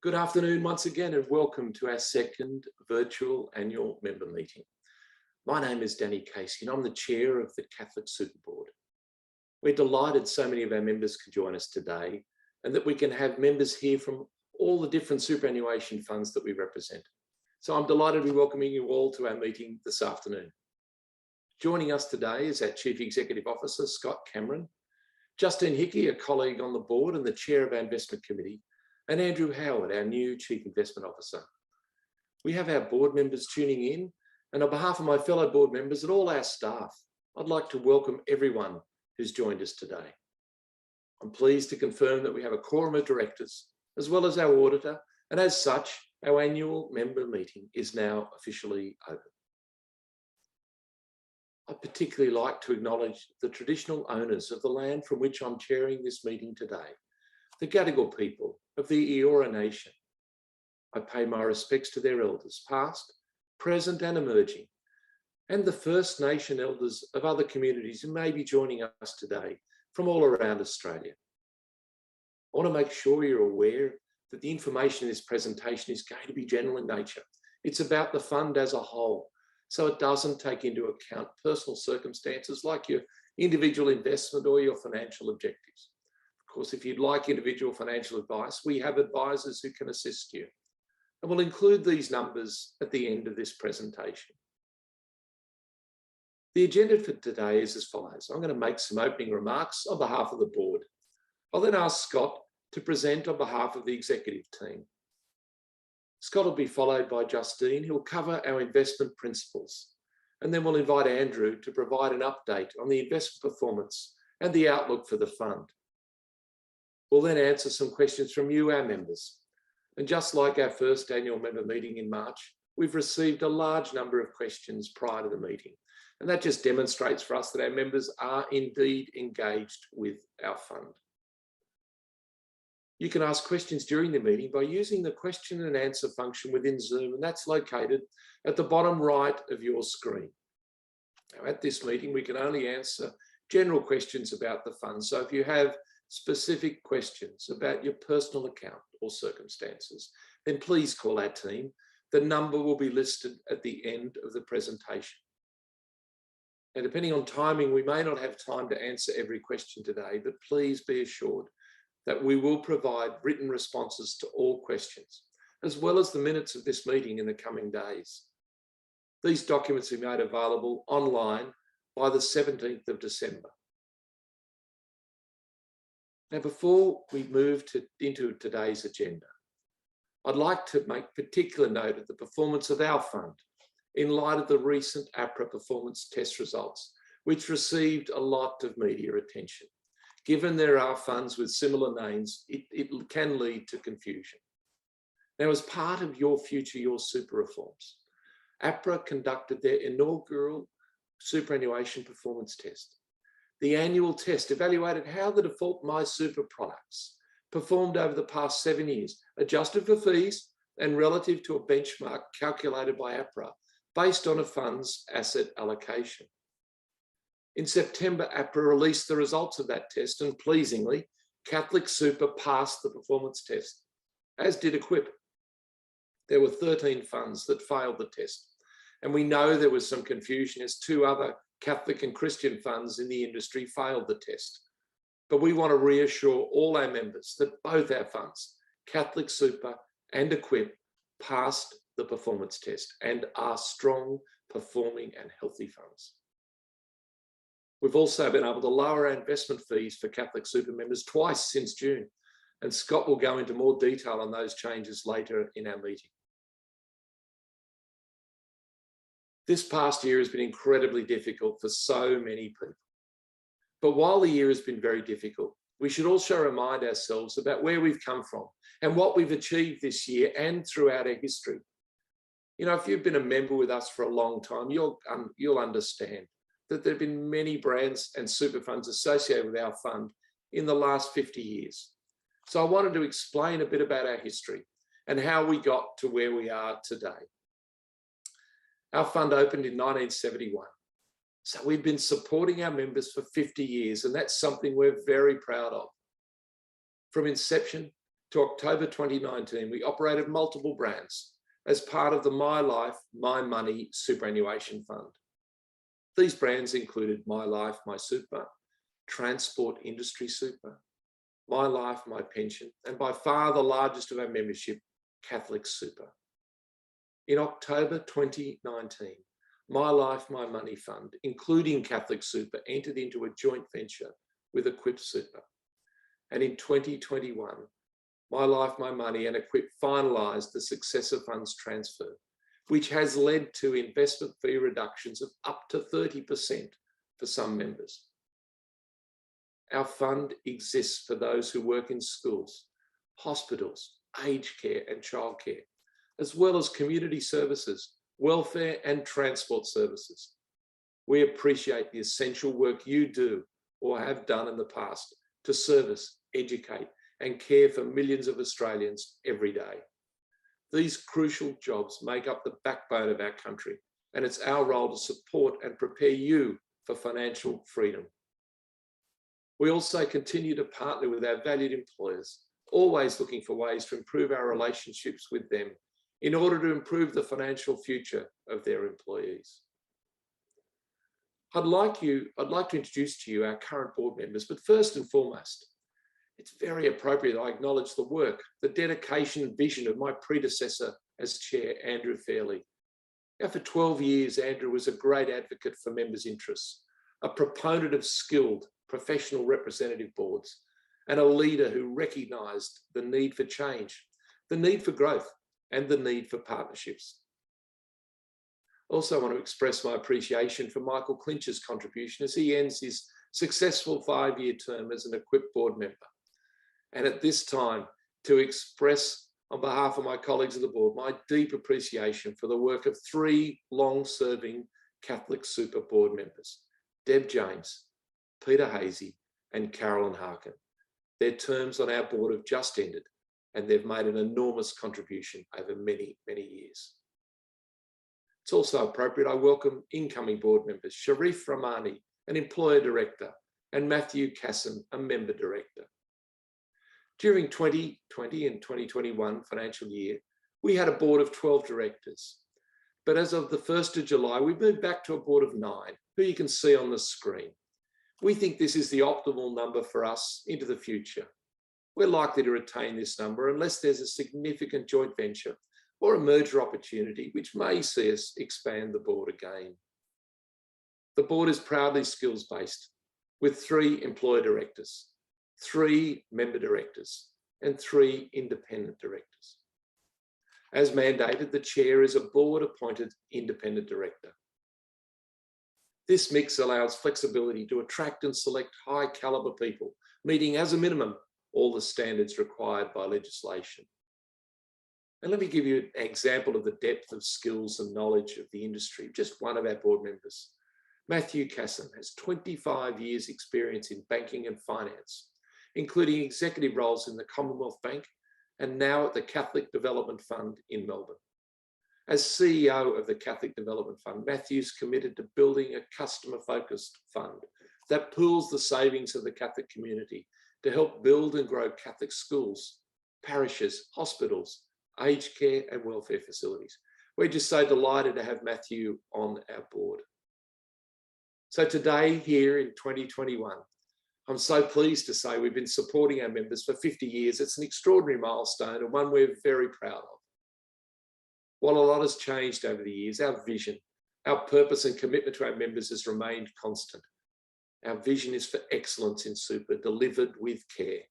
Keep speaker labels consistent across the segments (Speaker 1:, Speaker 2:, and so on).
Speaker 1: Good afternoon once again and welcome to our second virtual annual member meeting. My name is Danny Casey and I'm the chair of the Catholic Super Board. We're delighted so many of our members can join us today and that we can have members here from all the different superannuation funds that we represent. So I'm delighted to be welcoming you all to our meeting this afternoon. Joining us today is our Chief Executive Officer, Scott Cameron, Justine Hickey, a colleague on the board and the chair of our investment committee, and Andrew Howard, our new Chief Investment Officer. We have our board members tuning in, and on behalf of my fellow board members and all our staff, I'd like to welcome everyone who's joined us today. I'm pleased to confirm that we have a quorum of directors, as well as our auditor, and as such, our annual member meeting is now officially open. I'd particularly like to acknowledge the traditional owners of the land from which I'm chairing this meeting today, the Gadigal people of the Eora Nation. I pay my respects to their elders, past, present and emerging, and the First Nation elders of other communities who may be joining us today from all around Australia. I want to make sure you're aware that the information in this presentation is going to be general in nature. It's about the fund as a whole, so it doesn't take into account personal circumstances like your individual investment or your financial objectives. Of course, if you'd like individual financial advice, we have advisors who can assist you. And we'll include these numbers at the end of this presentation. The agenda for today is as follows. I'm going to make some opening remarks on behalf of the board. I'll then ask Scott to present on behalf of the executive team. Scott will be followed by Justine, who will cover our investment principles. And then we'll invite Andrew to provide an update on the investment performance and the outlook for the fund. We'll then answer some questions from you, our members. And just like our first annual member meeting in March, we've received a large number of questions prior to the meeting. And that just demonstrates for us that our members are indeed engaged with our fund. You can ask questions during the meeting by using the question and answer function within Zoom, and that's located at the bottom right of your screen. Now, at this meeting, we can only answer general questions about the fund. So if you have specific questions about your personal account or circumstances, then please call our team. The number will be listed at the end of the presentation. And depending on timing, we may not have time to answer every question today, but please be assured that we will provide written responses to all questions, as well as the minutes of this meeting in the coming days. These documents will be made available online by the 17th of December. Now, before we move into today's agenda, I'd like to make particular note of the performance of our fund in light of the recent APRA performance test results, which received a lot of media attention. Given there are funds with similar names, it can lead to confusion. Now, as part of Your Future, Your Super reforms, APRA conducted their inaugural superannuation performance test. The annual test evaluated how the default MySuper products performed over the past 7 years, adjusted for fees and relative to a benchmark calculated by APRA based on a fund's asset allocation. In September, APRA released the results of that test, and pleasingly, Catholic Super passed the performance test, as did Equip. There were 13 funds that failed the test, and we know there was some confusion as 2 other Catholic and Christian funds in the industry failed the test. But we want to reassure all our members that both our funds, Catholic Super and Equip, passed the performance test and are strong, performing and healthy funds. We've also been able to lower our investment fees for Catholic Super members twice since June, and Scott will go into more detail on those changes later in our meeting. This past year has been incredibly difficult for so many people. But while the year has been very difficult, we should also remind ourselves about where we've come from and what we've achieved this year and throughout our history. You know, if you've been a member with us for a long time, you'll understand that there have been many brands and super funds associated with our fund in the last 50 years. So I wanted to explain a bit about our history and how we got to where we are today. Our fund opened in 1971. So we've been supporting our members for 50 years, and that's something we're very proud of. From inception to October 2019, we operated multiple brands as part of the MyLife MyMoney superannuation fund. These brands included MyLife MySuper, Transport Industry Super, MyLife MyPension, and by far the largest of our membership, Catholic Super. In October 2019, MyLife MyMoney Fund, including Catholic Super, entered into a joint venture with Equip Super. And in 2021, MyLife MyMoney and Equip finalised the successor funds transfer, which has led to investment fee reductions of up to 30% for some members. Our fund exists for those who work in schools, hospitals, aged care and childcare, as well as community services, welfare and transport services. We appreciate the essential work you do or have done in the past to service, educate and care for millions of Australians every day. These crucial jobs make up the backbone of our country, and it's our role to support and prepare you for financial freedom. We also continue to partner with our valued employers, always looking for ways to improve our relationships with them in order to improve the financial future of their employees. I'd like to introduce to you our current board members, but first and foremost, it's very appropriate I acknowledge the work, the dedication and vision of my predecessor as chair, Andrew Fairley. Now, for 12 years, Andrew was a great advocate for members' interests, a proponent of skilled professional representative boards, and a leader who recognised the need for change, the need for growth, and the need for partnerships. Also, I want to express my appreciation for Michael Clinch's contribution as he ends his successful 5-year term as an Equip board member. And at this time, to express on behalf of my colleagues of the board, my deep appreciation for the work of 3 long-serving Catholic Super board members, Deb James, Peter Hazy, and Carolyn Harkin. Their terms on our board have just ended, and they've made an enormous contribution over many, many years. It's also appropriate I welcome incoming board members, Sharif Rahmani, an employer director, and Matthew Casson, a member director. During 2020 and 2021 financial year, we had a board of 12 directors. But as of the 1st of July, we moved back to a board of 9, who you can see on the screen. We think this is the optimal number for us into the future. We're likely to retain this number unless there's a significant joint venture or a merger opportunity, which may see us expand the board again. The board is proudly skills-based, with 3 employer directors, 3 member directors, and 3 independent directors. As mandated, the chair is a board-appointed independent director. This mix allows flexibility to attract and select high-caliber people, meeting as a minimum all the standards required by legislation. And let me give you an example of the depth of skills and knowledge of the industry. Just one of our board members, Matthew Casson, has 25 years experience in banking and finance, including executive roles in the Commonwealth Bank and now at the Catholic Development Fund in Melbourne. As CEO of the Catholic Development Fund, Matthew's committed to building a customer-focused fund that pools the savings of the Catholic community to help build and grow Catholic schools, parishes, hospitals, aged care and welfare facilities. We're just so delighted to have Matthew on our board. So today, here in 2021, I'm so pleased to say we've been supporting our members for 50 years. It's an extraordinary milestone and one we're very proud of. While a lot has changed over the years, our vision, our purpose and commitment to our members has remained constant. Our vision is for excellence in super, delivered with care.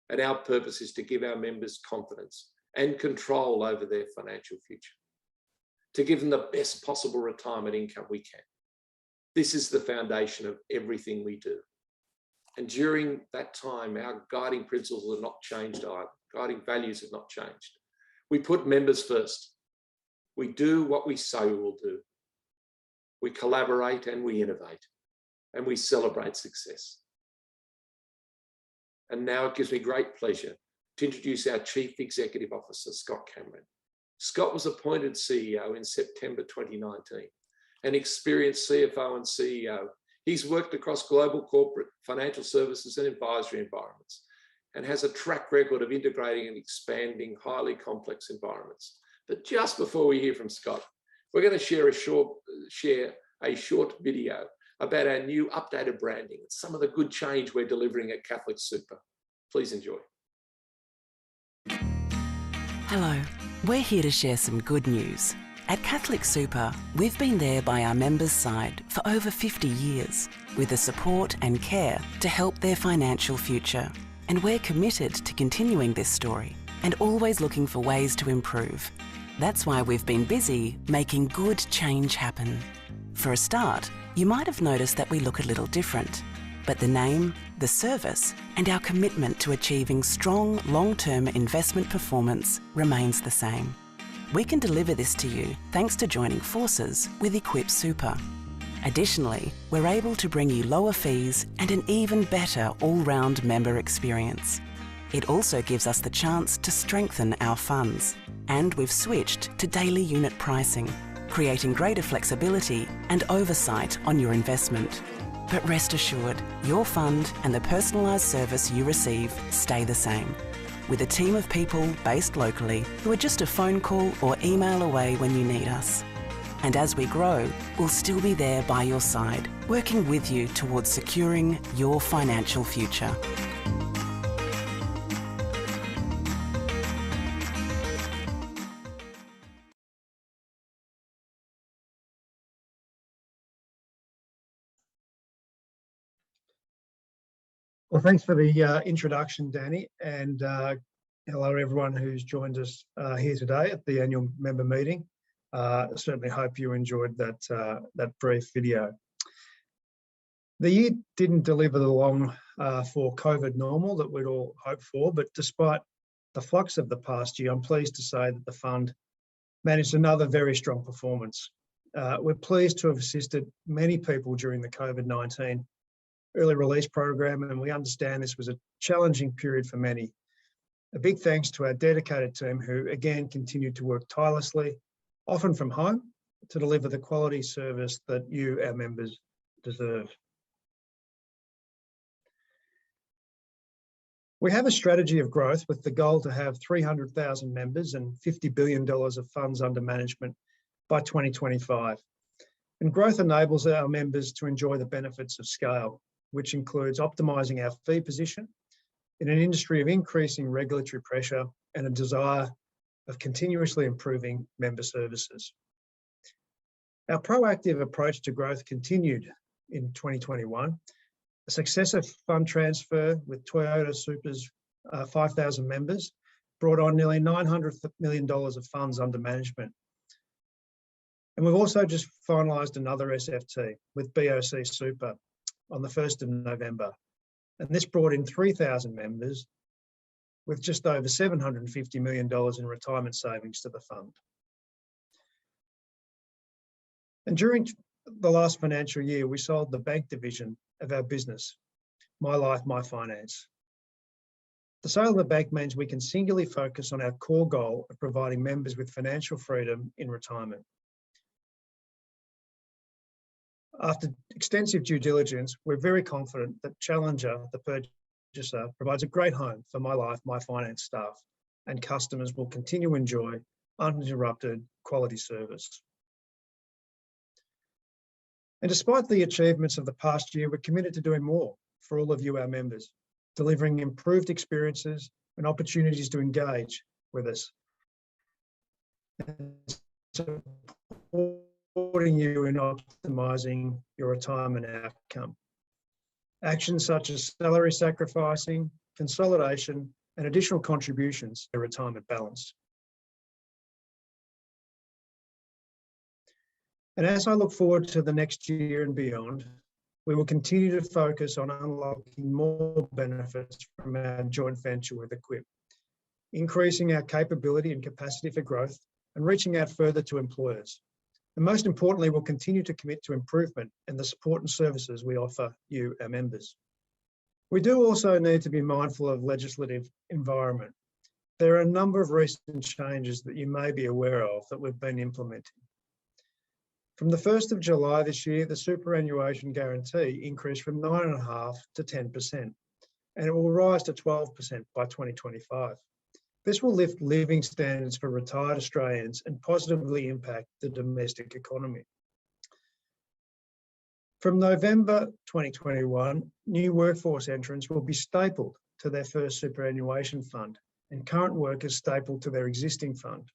Speaker 1: And our purpose is to give our members confidence and control over their financial future, to give them the best possible retirement income we can. This is the foundation of everything we do. And during that time, our guiding principles have not changed either. Guiding values have not changed. We put members first. We do what we say we will do. We collaborate and we innovate, and we celebrate success. And now it gives me great pleasure to introduce our Chief Executive Officer, Scott Cameron. Scott was appointed CEO in September 2019, an experienced CFO and CEO. He's worked across global corporate, financial services and advisory environments and has a track record of integrating and expanding highly complex environments. But just before we hear from Scott, we're going to share a short video about our new updated branding and some of the good change we're delivering at Catholic Super. Please enjoy.
Speaker 2: Hello, we're here to share some good news. At Catholic Super, we've been there by our members' side for over 50 years, with the support and care to help their financial future. And we're committed to continuing this story and always looking for ways to improve. That's why we've been busy making good change happen. For a start, you might have noticed that we look a little different, but the name, the service, and our commitment to achieving strong long-term investment performance remains the same. We can deliver this to you thanks to joining forces with Equip Super. Additionally, we're able to bring you lower fees and an even better all-round member experience. It also gives us the chance to strengthen our funds. And we've switched to daily unit pricing, creating greater flexibility and oversight on your investment. But rest assured, your fund and the personalised service you receive stay the same, with a team of people based locally who are just a phone call or email away when you need us. And as we grow, we'll still be there by your side, working with you towards securing your financial future.
Speaker 3: Well, thanks for the introduction, Danny, and hello everyone who's joined us here today at the annual member meeting. Certainly hope you enjoyed that brief video. The year didn't deliver the long for COVID normal that we'd all hoped for, but despite the flux of the past year, I'm pleased to say that the fund managed another very strong performance. We're pleased to have assisted many people during the COVID-19 early release program, and we understand this was a challenging period for many. A big thanks to our dedicated team who again continued to work tirelessly, often from home, to deliver the quality service that you, our members, deserve. We have a strategy of growth with the goal to have 300,000 members and $50 billion of funds under management by 2025. And growth enables our members to enjoy the benefits of scale, which includes optimising our fee position in an industry of increasing regulatory pressure and a desire of continuously improving member services. Our proactive approach to growth continued in 2021. A successive fund transfer with Toyota Super's 5,000 members brought on nearly $900 million of funds under management. And we've also just finalised another SFT with BOC Super on the 1st of November. And this brought in 3,000 members with just over $750 million in retirement savings to the fund. And during the last financial year, we sold the bank division of our business, MyLife MyFinance. The sale of the bank means we can singularly focus on our core goal of providing members with financial freedom in retirement. After extensive due diligence, we're very confident that Challenger, the purchaser, provides a great home for MyLife MyFinance staff, and customers will continue to enjoy uninterrupted quality service. And despite the achievements of the past year, we're committed to doing more for all of you, our members, delivering improved experiences and opportunities to engage with us, and supporting you in optimising your retirement outcome. Actions such as salary sacrificing, consolidation, and additional contributions to retirement balance. And as I look forward to the next year and beyond, we will continue to focus on unlocking more benefits from our joint venture with Equip, increasing our capability and capacity for growth, and reaching out further to employers. And most importantly, we'll continue to commit to improvement in the support and services we offer you, our members. We do also need to be mindful of legislative environment. There are a number of recent changes that you may be aware of that we've been implementing. From the 1st of July this year, the superannuation guarantee increased from 9.5% to 10%. and it will rise to 12% by 2025. This will lift living standards for retired Australians and positively impact the domestic economy. From November 2021, new workforce entrants will be stapled to their first superannuation fund, and current workers stapled to their existing fund.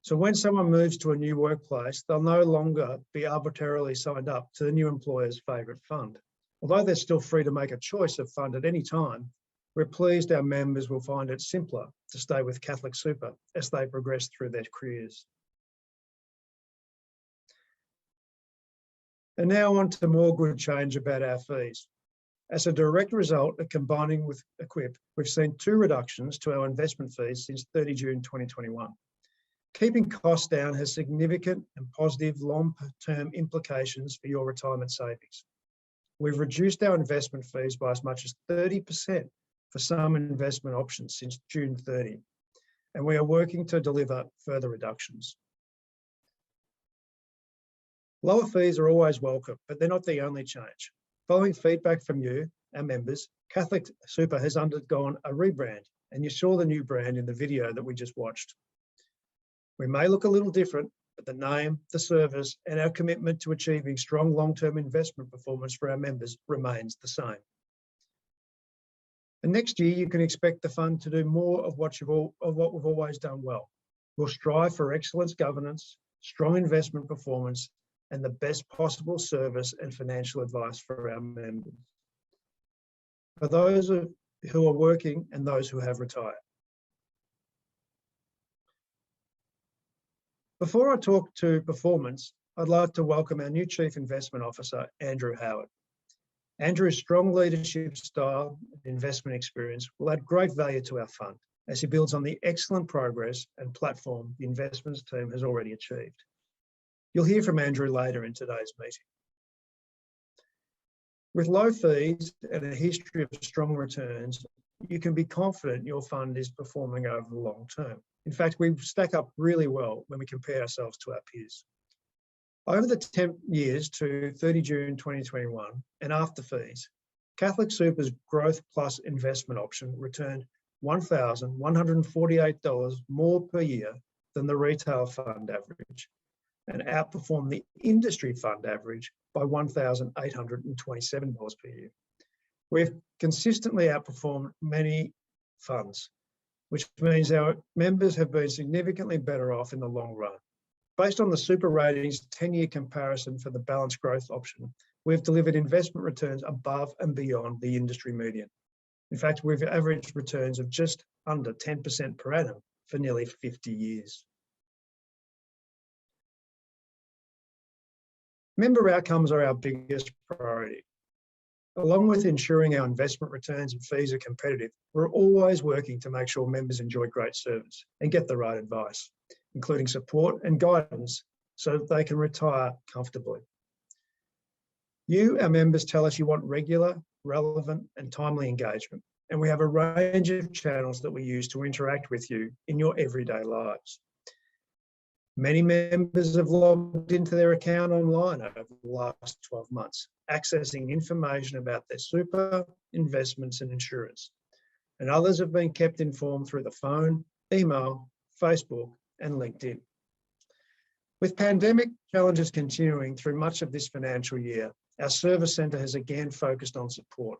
Speaker 3: So when someone moves to a new workplace, they'll no longer be arbitrarily signed up to the new employer's favourite fund. Although they're still free to make a choice of fund at any time, we're pleased our members will find it simpler to stay with Catholic Super as they progress through their careers. And now on to more good change about our fees. As a direct result of combining with Equip, we've seen 2 reductions to our investment fees since 30 June 2021. Keeping costs down has significant and positive long-term implications for your retirement savings. We've reduced our investment fees by as much as 30% for some investment options since June 30, and we are working to deliver further reductions. Lower fees are always welcome, but they're not the only change. Following feedback from you, our members, Catholic Super has undergone a rebrand, and you saw the new brand in the video that we just watched. We may look a little different, but the name, the service, and our commitment to achieving strong long-term investment performance for our members remains the same. And next year, you can expect the fund to do more of what we've always done well. We'll strive for excellence governance, strong investment performance, and the best possible service and financial advice for our members, for those who are working and those who have retired. Before I talk to performance, I'd like to welcome our new Chief Investment Officer, Andrew Howard. Andrew's strong leadership style and investment experience will add great value to our fund as he builds on the excellent progress and platform the investments team has already achieved. You'll hear from Andrew later in today's meeting. With low fees and a history of strong returns, you can be confident your fund is performing over the long term. In fact, we stack up really well when we compare ourselves to our peers. Over the 10 years to 30 June 2021 and after fees, Catholic Super's Growth Plus investment option returned $1,148 more per year than the retail fund average and outperformed the industry fund average by $1,827 per year. We've consistently outperformed many funds, which means our members have been significantly better off in the long run. Based on the Super Ratings 10-year comparison for the balanced growth option, we've delivered investment returns above and beyond the industry median. In fact, we've averaged returns of just under 10% per annum for nearly 50 years. Member outcomes are our biggest priority. Along with ensuring our investment returns and fees are competitive, we're always working to make sure members enjoy great service and get the right advice, including support and guidance so that they can retire comfortably. You, our members, tell us you want regular, relevant, and timely engagement, and we have a range of channels that we use to interact with you in your everyday lives. Many members have logged into their account online over the last 12 months, accessing information about their super, investments, and insurance. And others have been kept informed through the phone, email, Facebook, and LinkedIn. With pandemic challenges continuing through much of this financial year, our service centre has again focused on support.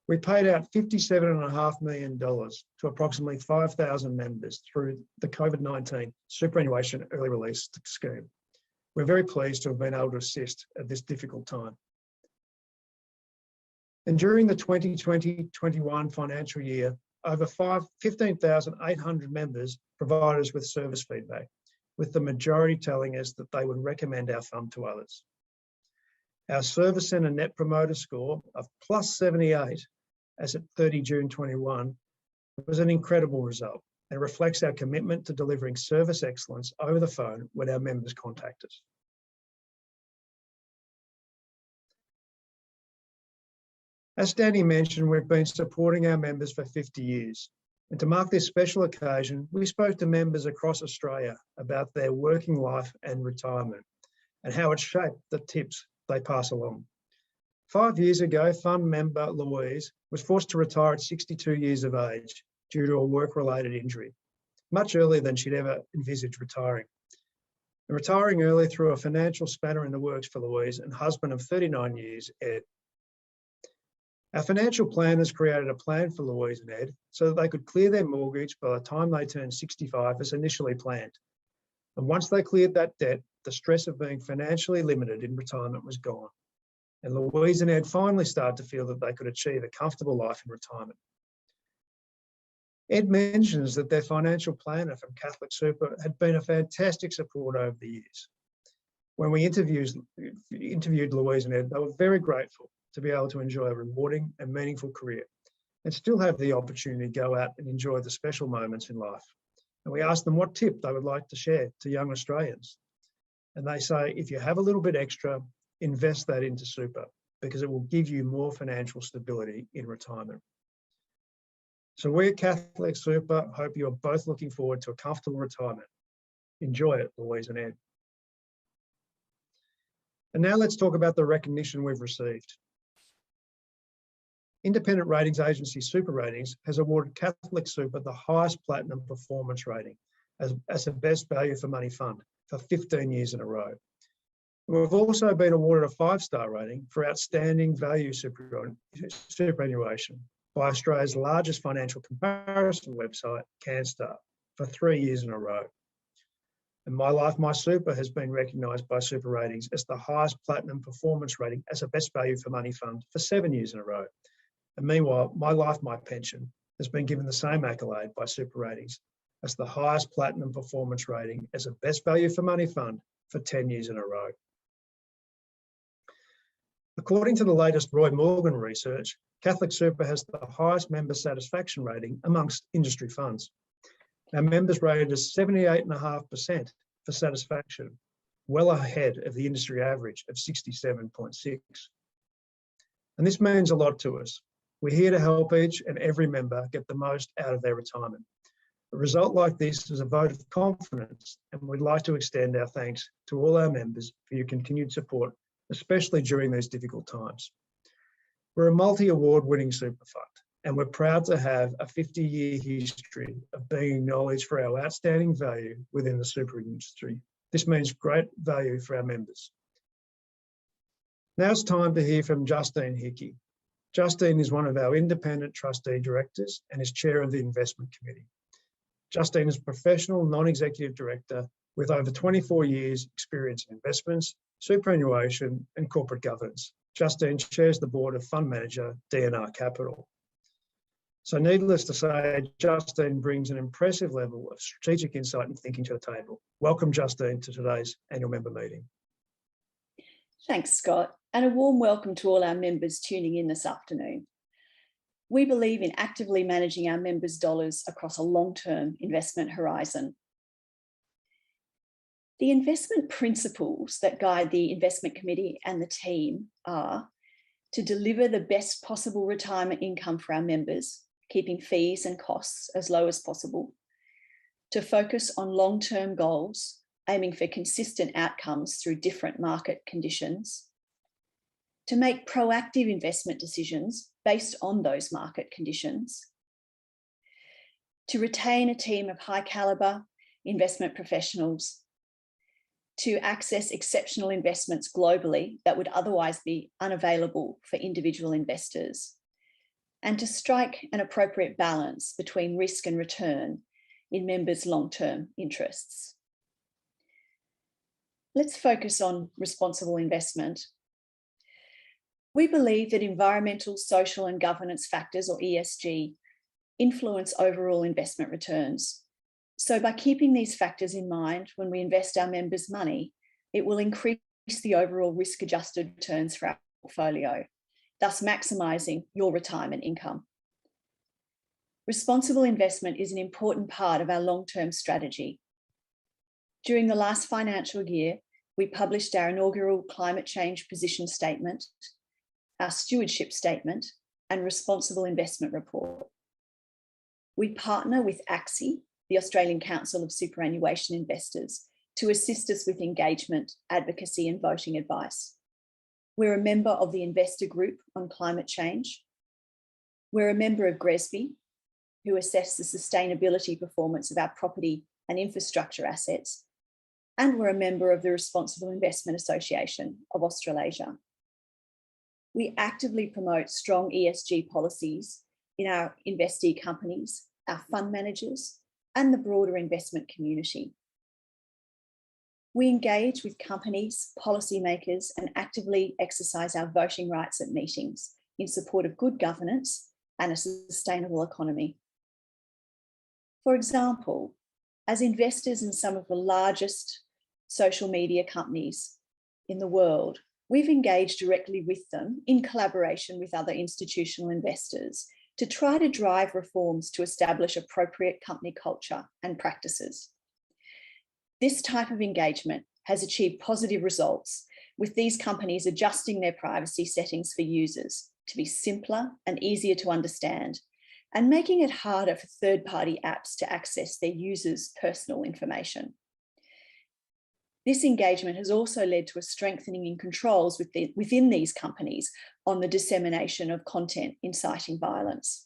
Speaker 3: We paid out $57.5 million to approximately 5,000 members through the COVID-19 superannuation early release scheme. We're very pleased to have been able to assist at this difficult time. And during the 2020-21 financial year, over 15,800 members provided us with service feedback, with the majority telling us that they would recommend our fund to others. Our Service Centre Net Promoter Score of +78 as at 30 June 21 was an incredible result and reflects our commitment to delivering service excellence over the phone when our members contact us. As Danny mentioned, we've been supporting our members for 50 years. And to mark this special occasion, we spoke to members across Australia about their working life and retirement and how it shaped the tips they pass along. 5 years ago, fund member Louise was forced to retire at 62 years of age due to a work-related injury, much earlier than she'd ever envisaged retiring. And retiring early threw a financial spanner in the works for Louise and husband of 39 years, Ed. Our financial planners created a plan for Louise and Ed so that they could clear their mortgage by the time they turned 65 as initially planned. And once they cleared that debt, the stress of being financially limited in retirement was gone. And Louise and Ed finally started to feel that they could achieve a comfortable life in retirement. Ed mentions that their financial planner from Catholic Super had been a fantastic support over the years. When we interviewed Louise and Ed, they were very grateful to be able to enjoy a rewarding and meaningful career and still have the opportunity to go out and enjoy the special moments in life. And we asked them what tip they would like to share to young Australians. And they say, if you have a little bit extra, invest that into super because it will give you more financial stability in retirement. So we at Catholic Super hope you're both looking forward to a comfortable retirement. Enjoy it, Louise and Ed. And now let's talk about the recognition we've received. Independent ratings agency Super Ratings has awarded Catholic Super the highest platinum performance rating as a best value for money fund for 15 years in a row. We've also been awarded a 5-star rating for outstanding value superannuation by Australia's largest financial comparison website, CanStar, for 3 years in a row. And MyLife MySuper has been recognised by Super Ratings as the highest platinum performance rating as a best value for money fund for 7 years in a row. And meanwhile, MyLife MyPension has been given the same accolade by Super Ratings as the highest platinum performance rating as a best value for money fund for 10 years in a row. According to the latest Roy Morgan research, Catholic Super has the highest member satisfaction rating amongst industry funds. Our members rated us 78.5% for satisfaction, well ahead of the industry average of 67.6. And this means a lot to us. We're here to help each and every member get the most out of their retirement. A result like this is a vote of confidence, and we'd like to extend our thanks to all our members for your continued support, especially during these difficult times. We're a multi-award winning super fund, and we're proud to have a 50-year history of being acknowledged for our outstanding value within the super industry. This means great value for our members. Now it's time to hear from Justine Hickey. Justine is one of our independent trustee directors and is chair of the investment committee. Justine is a professional non-executive director with over 24 years experience in investments, superannuation and corporate governance. Justine chairs the board of fund manager DNR Capital. So needless to say, Justine brings an impressive level of strategic insight and thinking to the table. Welcome, Justine, to today's annual member meeting.
Speaker 4: Thanks, Scott, and a warm welcome to all our members tuning in this afternoon. We believe in actively managing our members' dollars across a long-term investment horizon. The investment principles that guide the investment committee and the team are to deliver the best possible retirement income for our members, keeping fees and costs as low as possible, to focus on long-term goals, aiming for consistent outcomes through different market conditions, to make proactive investment decisions based on those market conditions, to retain a team of high caliber investment professionals, to access exceptional investments globally that would otherwise be unavailable for individual investors, and to strike an appropriate balance between risk and return in members' long-term interests. Let's focus on responsible investment. We believe that environmental, social and governance factors, or ESG, influence overall investment returns. So by keeping these factors in mind when we invest our members' money, it will increase the overall risk-adjusted returns for our portfolio, thus maximising your retirement income. Responsible investment is an important part of our long-term strategy. During the last financial year, we published our inaugural climate change position statement, our stewardship statement, and responsible investment report. We partner with ACSI, the Australian Council of Superannuation Investors, to assist us with engagement, advocacy and voting advice. We're a member of the Investor Group on Climate Change. We're a member of GRESB, who assess the sustainability performance of our property and infrastructure assets. And we're a member of the Responsible Investment Association of Australasia. We actively promote strong ESG policies in our investee companies, our fund managers, and the broader investment community. We engage with companies, policymakers, and actively exercise our voting rights at meetings in support of good governance and a sustainable economy. For example, as investors in some of the largest social media companies in the world, we've engaged directly with them in collaboration with other institutional investors to try to drive reforms to establish appropriate company culture and practices. This type of engagement has achieved positive results, with these companies adjusting their privacy settings for users to be simpler and easier to understand, and making it harder for third-party apps to access their users' personal information. This engagement has also led to a strengthening in controls within these companies on the dissemination of content inciting violence.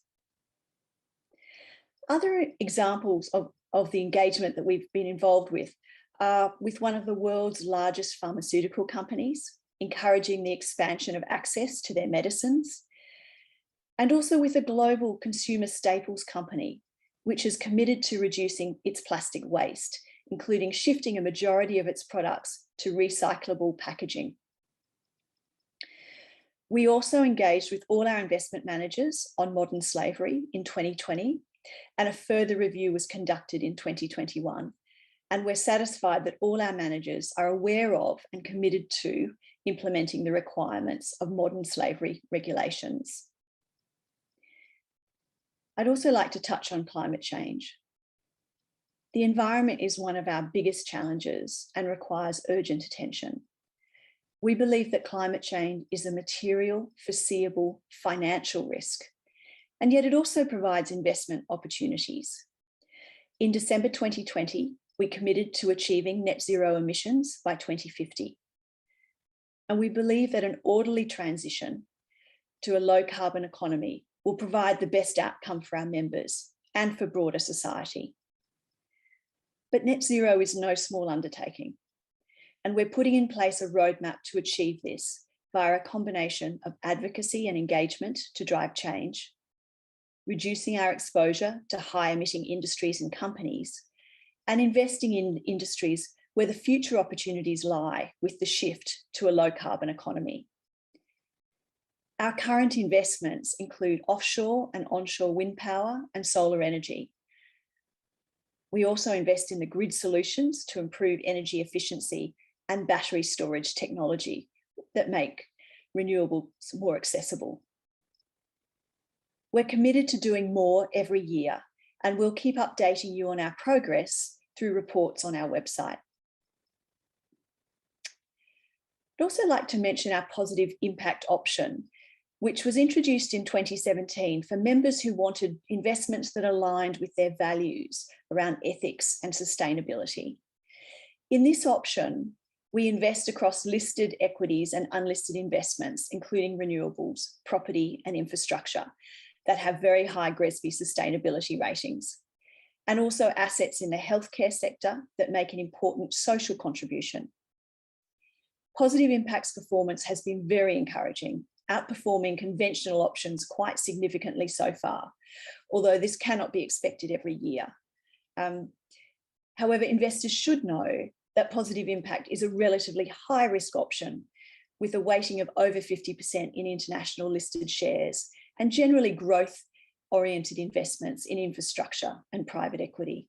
Speaker 4: Other examples of the engagement that we've been involved with are with one of the world's largest pharmaceutical companies, encouraging the expansion of access to their medicines, and also with a global consumer staples company, which is committed to reducing its plastic waste, including shifting a majority of its products to recyclable packaging. We also engaged with all our investment managers on modern slavery in 2020, and a further review was conducted in 2021. And we're satisfied that all our managers are aware of and committed to implementing the requirements of modern slavery regulations. I'd also like to touch on climate change. The environment is one of our biggest challenges and requires urgent attention. We believe that climate change is a material, foreseeable, financial risk, and yet it also provides investment opportunities. In December 2020, we committed to achieving net zero emissions by 2050. And we believe that an orderly transition to a low carbon economy will provide the best outcome for our members and for broader society. But net zero is no small undertaking, and we're putting in place a roadmap to achieve this via a combination of advocacy and engagement to drive change, reducing our exposure to high emitting industries and companies, and investing in industries where the future opportunities lie with the shift to a low carbon economy. Our current investments include offshore and onshore wind power and solar energy. We also invest in the grid solutions to improve energy efficiency and battery storage technology that make renewables more accessible. We're committed to doing more every year, and we'll keep updating you on our progress through reports on our website. I'd also like to mention our positive impact option, which was introduced in 2017 for members who wanted investments that aligned with their values around ethics and sustainability. In this option, we invest across listed equities and unlisted investments, including renewables, property and infrastructure, that have very high GRESB sustainability ratings, and also assets in the healthcare sector that make an important social contribution. Positive Impact's performance has been very encouraging, outperforming conventional options quite significantly so far, although this cannot be expected every year. However, investors should know that Positive Impact is a relatively high risk option with a weighting of over 50% in international listed shares and generally growth-oriented investments in infrastructure and private equity.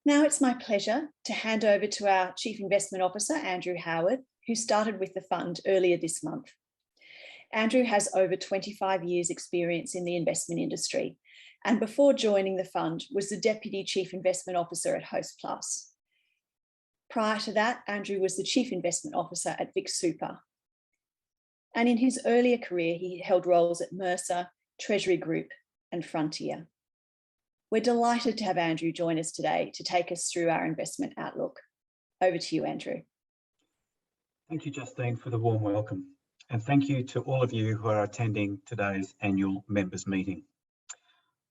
Speaker 4: Now it's my pleasure to hand over to our Chief Investment Officer, Andrew Howard, who started with the fund earlier this month. Andrew has over 25 years experience in the investment industry, and before joining the fund was the Deputy Chief Investment Officer at Hostplus. Prior to that, Andrew was the Chief Investment Officer at Vic Super. And in his earlier career, he held roles at Mercer, Treasury Group, and Frontier. We're delighted to have Andrew join us today to take us through our investment outlook. Over to you, Andrew.
Speaker 5: Thank you, Justine, for the warm welcome. And thank you to all of you who are attending today's annual members meeting.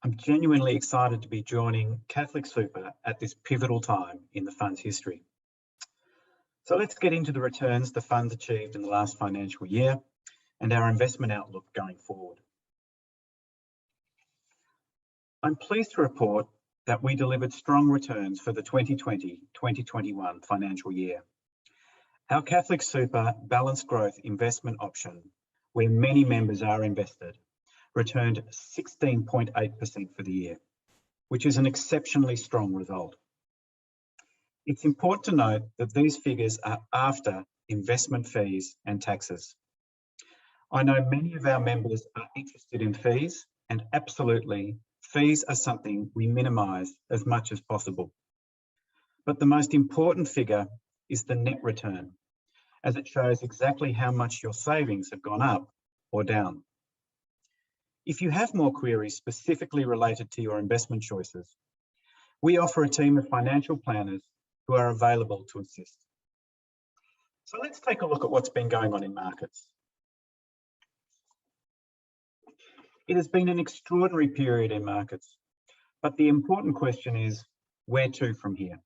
Speaker 5: I'm genuinely excited to be joining Catholic Super at this pivotal time in the fund's history. So let's get into the returns the fund's achieved in the last financial year and our investment outlook going forward. I'm pleased to report that we delivered strong returns for the 2020-2021 financial year. Our Catholic Super balanced growth investment option, where many members are invested, returned 16.8% for the year, which is an exceptionally strong result. It's important to note that these figures are after investment fees and taxes. I know many of our members are interested in fees, and absolutely, fees are something we minimise as much as possible. But the most important figure is the net return, as it shows exactly how much your savings have gone up or down. If you have more queries specifically related to your investment choices, we offer a team of financial planners who are available to assist. So let's take a look at what's been going on in markets. It has been an extraordinary period in markets, but the important question is, where to from here?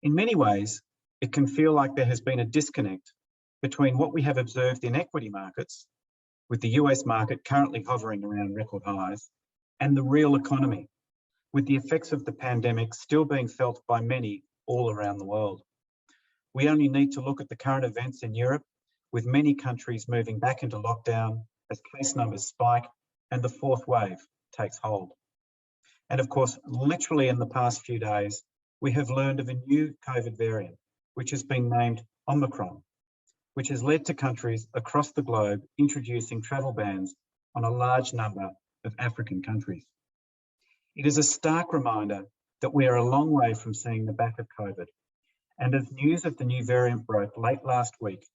Speaker 5: In many ways, it can feel like there has been a disconnect between what we have observed in equity markets, with the US market currently hovering around record highs, and the real economy, with the effects of the pandemic still being felt by many all around the world. We only need to look at the current events in Europe, with many countries moving back into lockdown as case numbers spike and the fourth wave takes hold. And of course, literally in the past few days, we have learned of a new COVID variant, which has been named Omicron, which has led to countries across the globe introducing travel bans on a large number of African countries. It is a stark reminder that we are a long way from seeing the back of COVID. And as news of the new variant broke late last week,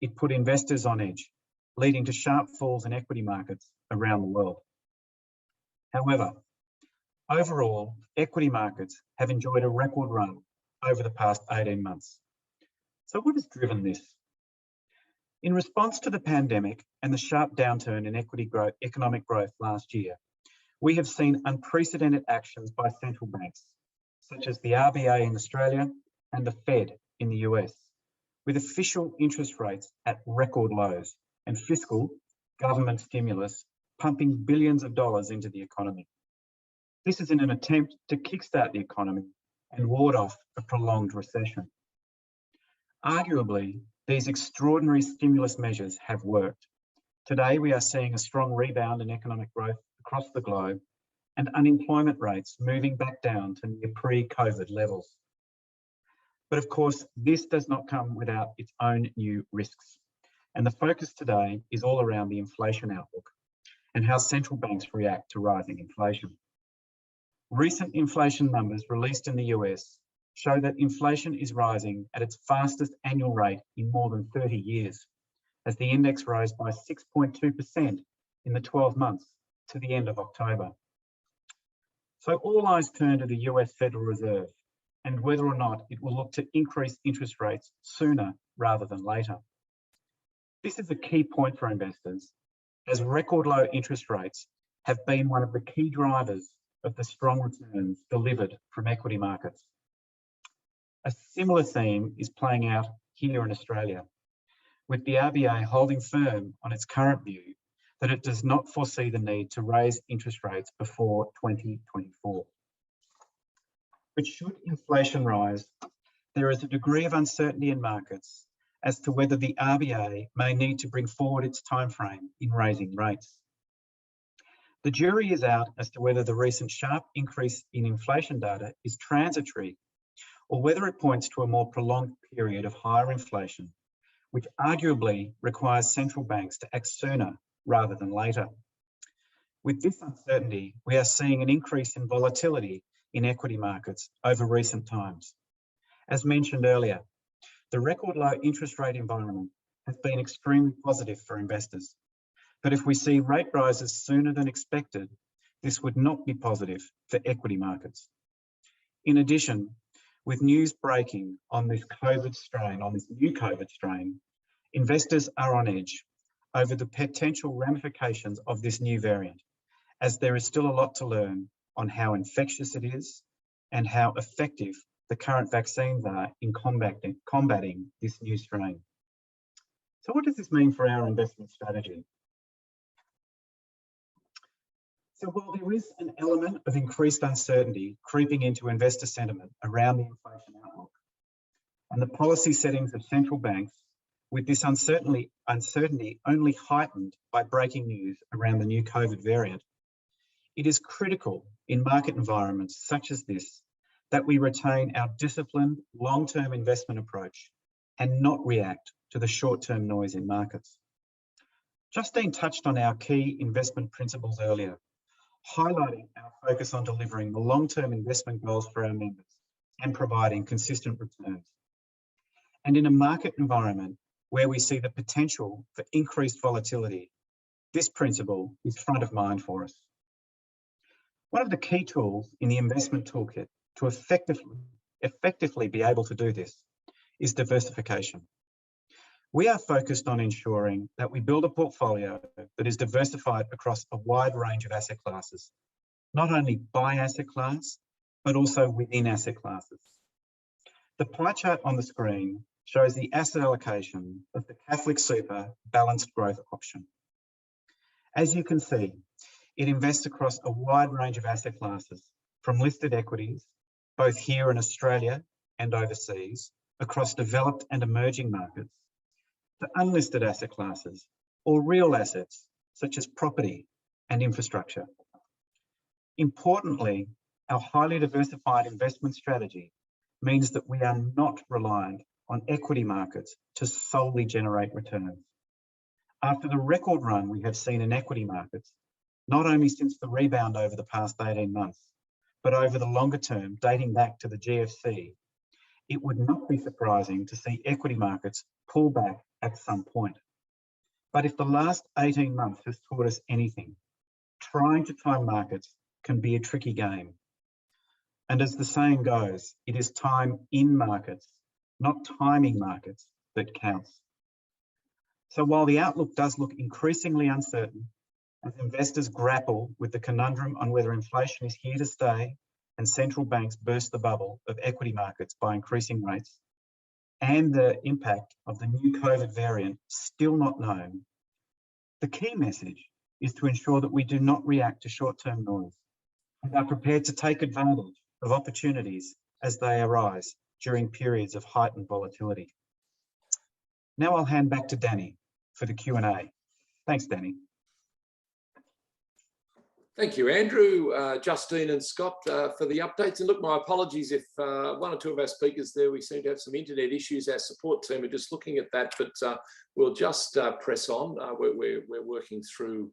Speaker 5: it put investors on edge, leading to sharp falls in equity markets around the world. However, overall, equity markets have enjoyed a record run over the past 18 months. So what has driven this? In response to the pandemic and the sharp downturn in economic growth last year, we have seen unprecedented actions by central banks, such as the RBA in Australia and the Fed in the US, with official interest rates at record lows and fiscal government stimulus pumping billions of dollars into the economy. This is in an attempt to kickstart the economy and ward off a prolonged recession. Arguably, these extraordinary stimulus measures have worked. Today, we are seeing a strong rebound in economic growth across the globe and unemployment rates moving back down to near pre-COVID levels. But of course, this does not come without its own new risks. And the focus today is all around the inflation outlook and how central banks react to rising inflation. Recent inflation numbers released in the US show that inflation is rising at its fastest annual rate in more than 30 years, as the index rose by 6.2% in the 12 months to the end of October. So all eyes turn to the US Federal Reserve and whether or not it will look to increase interest rates sooner rather than later. This is a key point for investors, as record low interest rates have been one of the key drivers of the strong returns delivered from equity markets. A similar theme is playing out here in Australia, with the RBA holding firm on its current view that it does not foresee the need to raise interest rates before 2024. But should inflation rise, there is a degree of uncertainty in markets as to whether the RBA may need to bring forward its timeframe in raising rates. The jury is out as to whether the recent sharp increase in inflation data is transitory or whether it points to a more prolonged period of higher inflation, which arguably requires central banks to act sooner rather than later. With this uncertainty, we are seeing an increase in volatility in equity markets over recent times. As mentioned earlier, the record low interest rate environment has been extremely positive for investors. But if we see rate rises sooner than expected, this would not be positive for equity markets. In addition, With news breaking on this new COVID strain, investors are on edge over the potential ramifications of this new variant, as there is still a lot to learn on how infectious it is and how effective the current vaccines are in combating this new strain. So what does this mean for our investment strategy? So while there is an element of increased uncertainty creeping into investor sentiment around the inflation outlook and the policy settings of central banks, with this uncertainty only heightened by breaking news around the new COVID variant, it is critical in market environments such as this that we retain our disciplined long-term investment approach and not react to the short-term noise in markets. Justine touched on our key investment principles earlier, highlighting our focus on delivering the long-term investment goals for our members and providing consistent returns. And in a market environment where we see the potential for increased volatility, this principle is front of mind for us. One of the key tools in the investment toolkit to effectively be able to do this is diversification. We are focused on ensuring that we build a portfolio that is diversified across a wide range of asset classes, not only by asset class, but also within asset classes. The pie chart on the screen shows the asset allocation of the Catholic Super Balanced Growth option. As you can see, it invests across a wide range of asset classes, from listed equities, both here in Australia and overseas, across developed and emerging markets, to unlisted asset classes or real assets such as property and infrastructure. Importantly, our highly diversified investment strategy means that we are not reliant on equity markets to solely generate returns. After the record run we have seen in equity markets, not only since the rebound over the past 18 months, but over the longer term dating back to the GFC, it would not be surprising to see equity markets pull back at some point. But if the last 18 months has taught us anything, trying to time markets can be a tricky game. And as the saying goes, it is time in markets, not timing markets, that counts. So while the outlook does look increasingly uncertain, as investors grapple with the conundrum on whether inflation is here to stay and central banks burst the bubble of equity markets by increasing rates, and the impact of the new COVID variant still not known, the key message is to ensure that we do not react to short-term noise and are prepared to take advantage of opportunities as they arise during periods of heightened volatility. Now I'll hand back to Danny for the Q&A. Thanks, Danny.
Speaker 1: Thank you, Andrew, Justine and Scott for the updates. And look, my apologies if one or two of our speakers there, we seem to have some internet issues. Our support team are just looking at that, but we'll just press on. We're working through,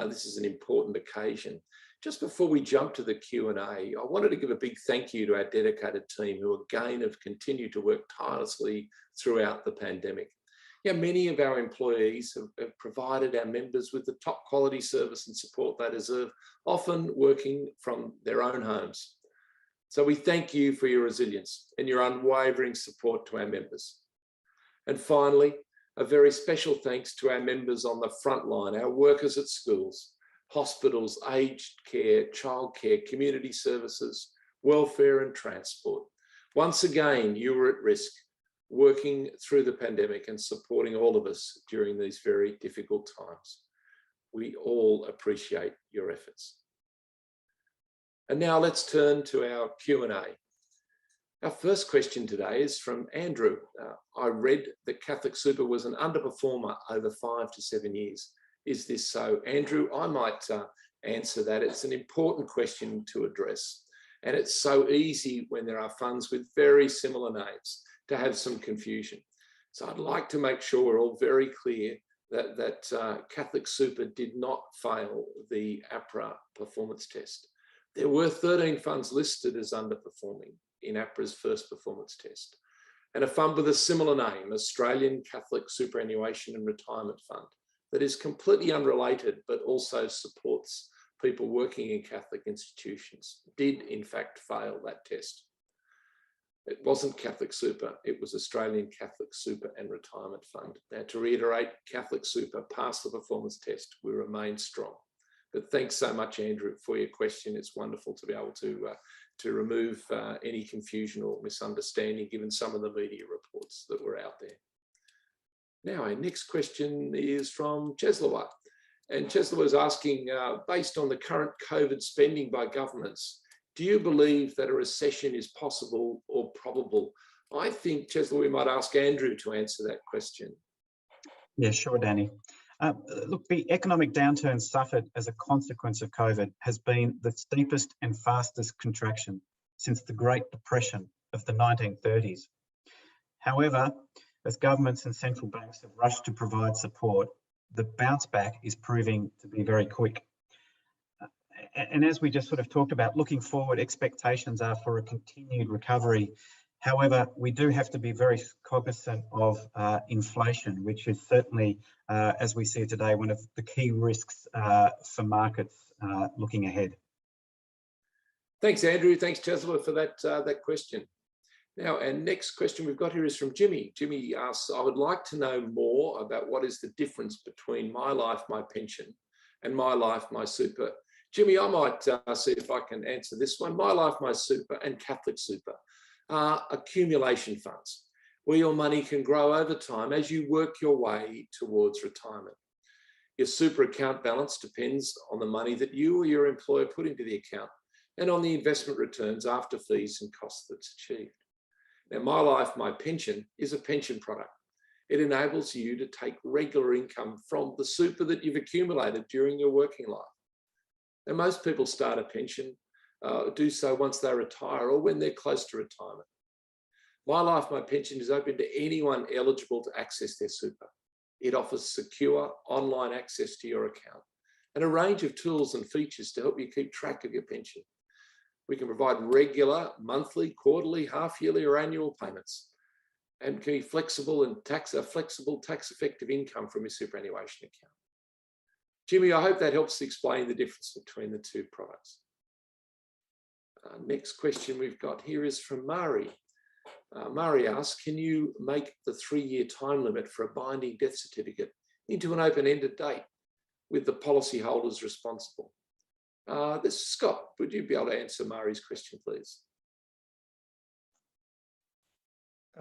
Speaker 1: this is an important occasion. Just before we jump to the Q&A, I wanted to give a big thank you to our dedicated team who again have continued to work tirelessly throughout the pandemic. Yeah, many of our employees have provided our members with the top quality service and support they deserve, often working from their own homes. So we thank you for your resilience and your unwavering support to our members. And finally, a very special thanks to our members on the front line, our workers at schools, hospitals, aged care, childcare, community services, welfare and transport. Once again, you were at risk, working through the pandemic and supporting all of us during these very difficult times. We all appreciate your efforts. And now let's turn to our Q&A. Our first question today is from Andrew. I read that Catholic Super was an underperformer over 5 to 7 years. Is this so? Andrew, I might answer that. It's an important question to address. And it's so easy when there are funds with very similar names to have some confusion. So I'd like to make sure we're all very clear that Catholic Super did not fail the APRA performance test. There were 13 funds listed as underperforming in APRA's first performance test, and a fund with a similar name, Australian Catholic Superannuation and Retirement Fund, that is completely unrelated but also supports people working in Catholic institutions, did in fact fail that test. It wasn't Catholic Super, it was Australian Catholic Super and Retirement Fund. Now, to reiterate, Catholic Super passed the performance test. We remain strong. But thanks so much, Andrew, for your question. It's wonderful to be able to remove any confusion or misunderstanding given some of the media reports that were out there. Now, our next question is from Cheslawa. And Cheslawa is asking, based on the current COVID spending by governments, do you believe that a recession is possible or probable? I think, Cheslawa, we might ask Andrew to answer that question.
Speaker 5: Yeah, sure, Danny. Look, the economic downturn suffered as a consequence of COVID has been the steepest and fastest contraction since the Great Depression of the 1930s. However, as governments and central banks have rushed to provide support, the bounce back is proving to be very quick. And as we just sort of talked about, looking forward, expectations are for a continued recovery. However, we do have to be very cognizant of inflation, which is certainly, as we see it today, one of the key risks for markets looking ahead.
Speaker 1: Thanks, Andrew. Thanks, Cheslawa, for that question. Now, our next question we've got here is from Jimmy. Jimmy asks, I would like to know more about what is the difference between MyLife MyPension and MyLife MySuper. Jimmy, I might see if I can answer this one. MyLife MySuper and Catholic Super are accumulation funds where your money can grow over time as you work your way towards retirement. Your super account balance depends on the money that you or your employer put into the account and on the investment returns after fees and costs that's achieved. Now, MyLife MyPension is a pension product. It enables you to take regular income from the super that you've accumulated during your working life. Now, most people start a pension, do so once they retire or when they're close to retirement. MyLife MyPension is open to anyone eligible to access their super. It offers secure online access to your account and a range of tools and features to help you keep track of your pension. We can provide regular, monthly, quarterly, half-yearly or annual payments and can be flexible and flexible tax-effective income from your superannuation account. Jimmy, I hope that helps explain the difference between the two products. Next question we've got here is from Mari. Mari asks, can you make the 3-year time limit for a binding death certificate into an open-ended date with the policyholders responsible? This is Scott. Would you be able to answer Mari's question, please?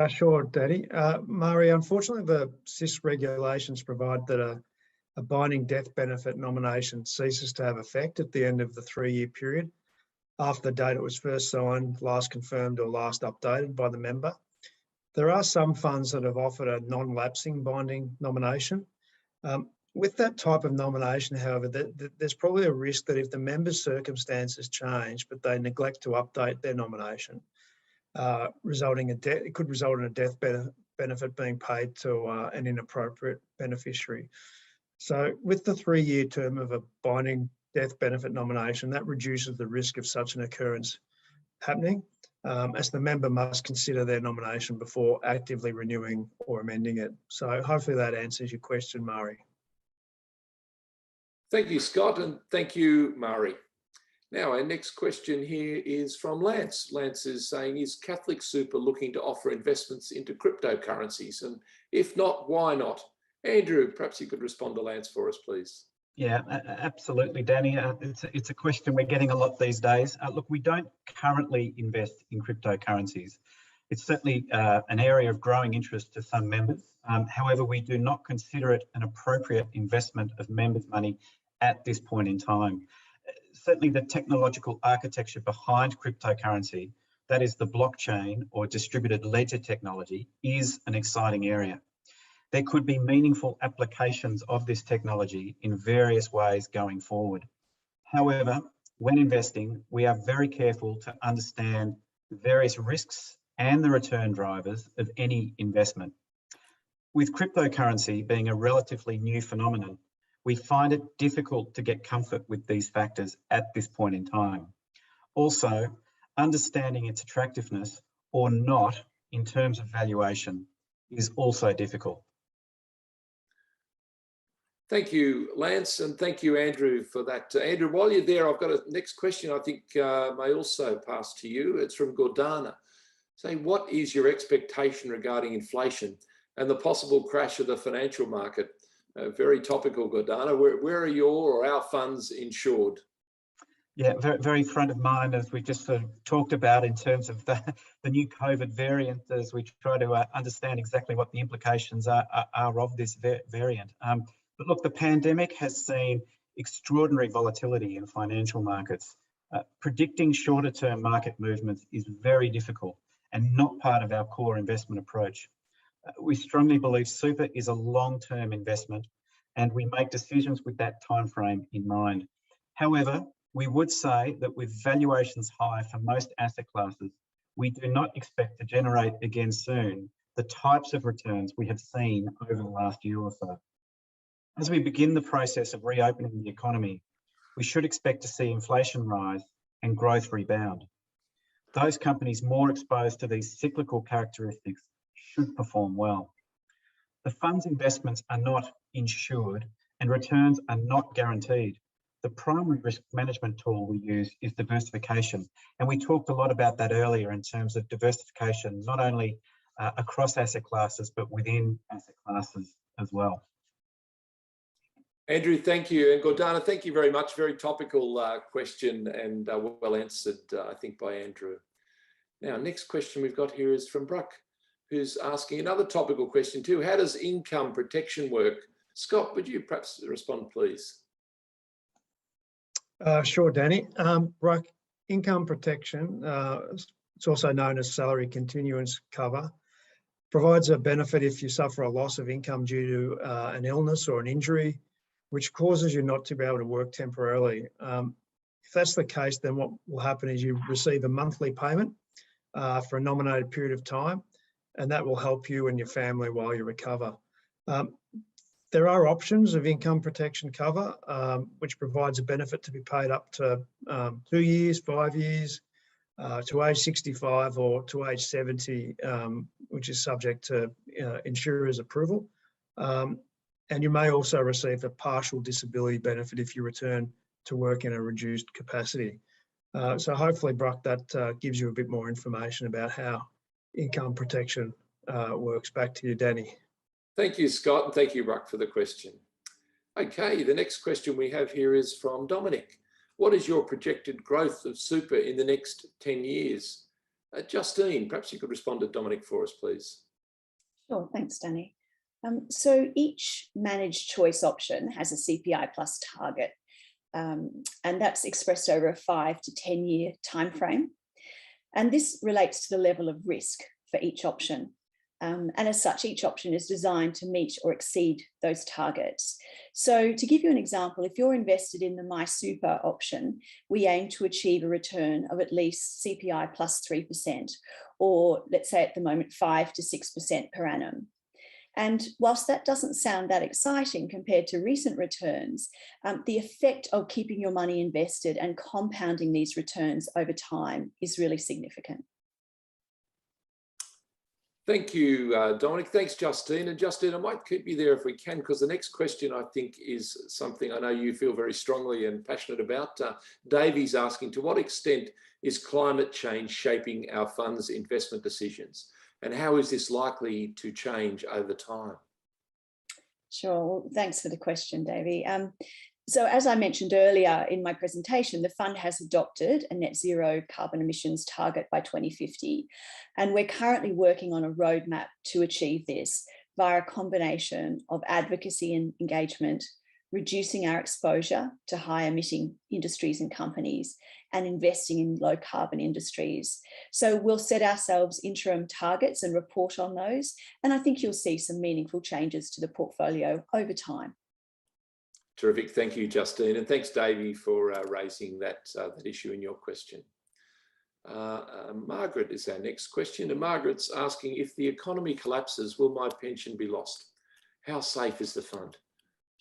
Speaker 3: Sure, Danny. Mari, unfortunately, the SIS regulations provide that a binding death benefit nomination ceases to have effect at the end of the 3-year period after the date it was first signed, last confirmed or last updated by the member. There are some funds that have offered a non-lapsing binding nomination. With that type of nomination, however, there's probably a risk that if the member's circumstances change, but they neglect to update their nomination, it could result in a death benefit being paid to an inappropriate beneficiary. So with the 3-year term of a binding death benefit nomination, that reduces the risk of such an occurrence happening, as the member must consider their nomination before actively renewing or amending it. So hopefully that answers your question, Mari.
Speaker 1: Thank you, Scott, and thank you, Mari. Now, our next question here is from Lance. Lance is saying, is Catholic Super looking to offer investments into cryptocurrencies? And if not, why not? Andrew, perhaps you could respond to Lance for us, please.
Speaker 5: Yeah, absolutely, Danny. It's a question we're getting a lot these days. Look, we don't currently invest in cryptocurrencies. It's certainly an area of growing interest to some members. However, we do not consider it an appropriate investment of members' money at this point in time. Certainly the technological architecture behind cryptocurrency, that is the blockchain or distributed ledger technology, is an exciting area. There could be meaningful applications of this technology in various ways going forward. However, when investing, we are very careful to understand the various risks and the return drivers of any investment. With cryptocurrency being a relatively new phenomenon, we find it difficult to get comfort with these factors at this point in time. Also, understanding its attractiveness or not in terms of valuation is also difficult.
Speaker 1: Thank you, Lance, and thank you, Andrew, for that. Andrew, while you're there, I've got a next question I think may also pass to you. It's from Gordana. say, what is your expectation regarding inflation and the possible crash of the financial market? Very topical, Gordana. Where are your or our funds insured?
Speaker 5: Yeah, very, very front of mind, as we just sort of talked about in terms of the new COVID variant, as we try to understand exactly what the implications are of this variant. But look, the pandemic has seen extraordinary volatility in financial markets. Predicting shorter term market movements is very difficult and not part of our core investment approach. We strongly believe super is a long-term investment, and we make decisions with that time frame in mind. However, we would say that with valuations high for most asset classes, we do not expect to generate again soon the types of returns we have seen over the last year or so. As we begin the process of reopening the economy, we should expect to see inflation rise and growth rebound. Those companies more exposed to these cyclical characteristics should perform well. The fund's investments are not insured and returns are not guaranteed. The primary risk management tool we use is diversification. And we talked a lot about that earlier in terms of diversification, not only across asset classes, but within asset classes as well.
Speaker 1: Andrew, thank you. And Gordana, thank you very much. Very topical question and well answered, I think, by Andrew. Now, next question we've got here is from Bruck, who's asking another topical question too. How does income protection work? Scott, would you perhaps respond, please?
Speaker 3: Sure, Danny. Bruck, income protection, it's also known as salary continuance cover, provides a benefit if you suffer a loss of income due to an illness or an injury, which causes you not to be able to work temporarily. If that's the case, then what will happen is you receive a monthly payment for a nominated period of time, and that will help you and your family while you recover. There are options of income protection cover, which provides a benefit to be paid up to 2 years, 5 years, to age 65 or to age 70, which is subject to insurer's approval. And you may also receive a partial disability benefit if you return to work in a reduced capacity. So hopefully, Bruck, that gives you a bit more information about how income protection works. Back to you, Danny.
Speaker 1: Thank you, Scott, and thank you, Bruck, for the question. Okay, the next question we have here is from Dominic. What is your projected growth of super in the next 10 years? Justine, perhaps you could respond to Dominic for us, please.
Speaker 4: Sure, thanks, Danny. So each managed choice option has a CPI plus target, and that's expressed over a 5 to 10 year timeframe. And this relates to the level of risk for each option. And as such, each option is designed to meet or exceed those targets. So to give you an example, if you're invested in the MySuper option, we aim to achieve a return of at least CPI plus 3%, or let's say at the moment 5 to 6% per annum. And whilst that doesn't sound that exciting compared to recent returns, the effect of keeping your money invested and compounding these returns over time is really significant.
Speaker 1: Thank you, Dominic. Thanks, Justine. And Justine, I might keep you there if we can, because the next question, I think, is something I know you feel very strongly and passionate about. Davey's asking, to what extent is climate change shaping our funds' investment decisions? And how is this likely to change over time?
Speaker 4: Sure. Well, thanks for the question, Davey. So as I mentioned earlier in my presentation, the fund has adopted a net zero carbon emissions target by 2050. And we're currently working on a roadmap to achieve this via a combination of advocacy and engagement, reducing our exposure to high emitting industries and companies, and investing in low carbon industries. So we'll set ourselves interim targets and report on those. And I think you'll see some meaningful changes to the portfolio over time.
Speaker 1: Terrific. Thank you, Justine. And thanks, Davey, for raising that issue in your question. Margaret is our next question. And Margaret's asking, if the economy collapses, will my pension be lost? How safe is the fund?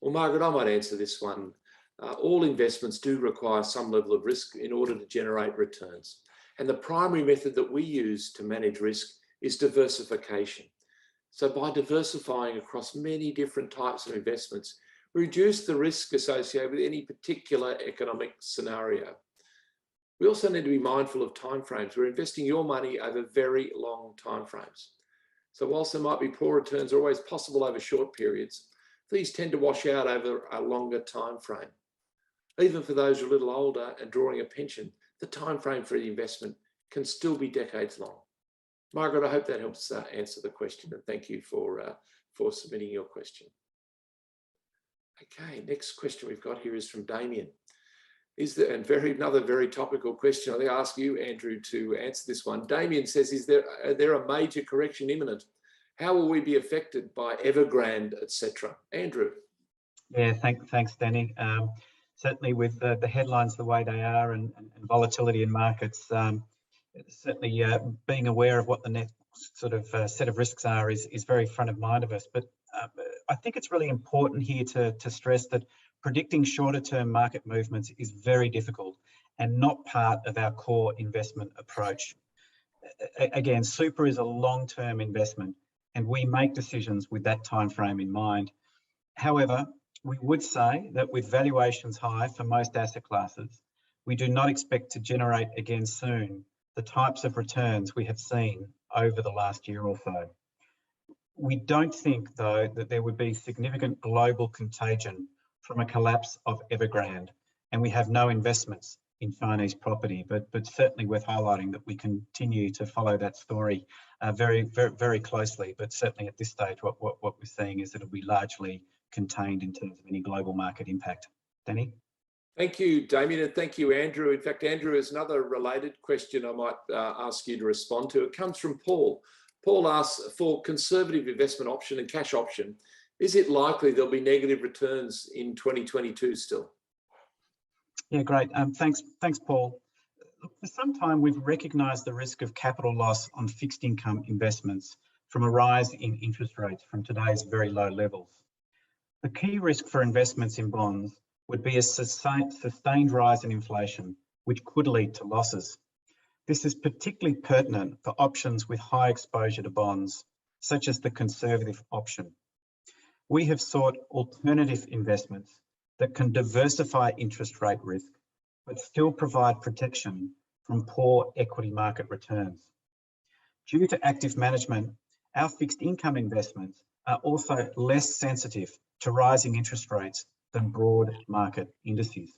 Speaker 1: Well, Margaret, I might answer this one. All investments do require some level of risk in order to generate returns. And the primary method that we use to manage risk is diversification. So by diversifying across many different types of investments, reduce the risk associated with any particular economic scenario. We also need to be mindful of timeframes. We're investing your money over very long timeframes. So whilst there might be poor returns are always possible over short periods, these tend to wash out over a longer time frame. Even for those who are a little older and drawing a pension, the time frame for the investment can still be decades long. Margaret, I hope that helps answer the question, and thank you for submitting your question. Okay, next question we've got here is from Damien. Another very topical question. I think I'll ask you, Andrew, to answer this one. Damien says, is there a major correction imminent? How will we be affected by Evergrande, etc.? Andrew.
Speaker 5: Yeah, thanks, Danny. Certainly with the headlines the way they are and volatility in markets, certainly being aware of what the next sort of set of risks are is very front of mind of us. But I think it's really important here to stress that predicting shorter term market movements is very difficult and not part of our core investment approach. Again, super is a long-term investment and we make decisions with that time frame in mind. However, we would say that with valuations high for most asset classes, we do not expect to generate again soon the types of returns we have seen over the last year or so. We don't think, though, that there would be significant global contagion from a collapse of Evergrande, and we have no investments in Chinese property, but certainly worth highlighting that we continue to follow that story very closely. But certainly at this stage, what we're seeing is that it'll be largely contained in terms of any global market impact. Danny?
Speaker 1: Thank you, Damien, and thank you, Andrew. In fact, Andrew, is another related question I might ask you to respond to. It comes from Paul. Paul asks, for conservative investment option and cash option, is it likely there'll be negative returns in 2022 still?
Speaker 5: Yeah, great. Thanks, Paul. For some time, we've recognised the risk of capital loss on fixed income investments from a rise in interest rates from today's very low levels. The key risk for investments in bonds would be a sustained rise in inflation, which could lead to losses. This is particularly pertinent for options with high exposure to bonds, such as the conservative option. We have sought alternative investments that can diversify interest rate risk, but still provide protection from poor equity market returns. Due to active management, our fixed income investments are also less sensitive to rising interest rates than broad market indices.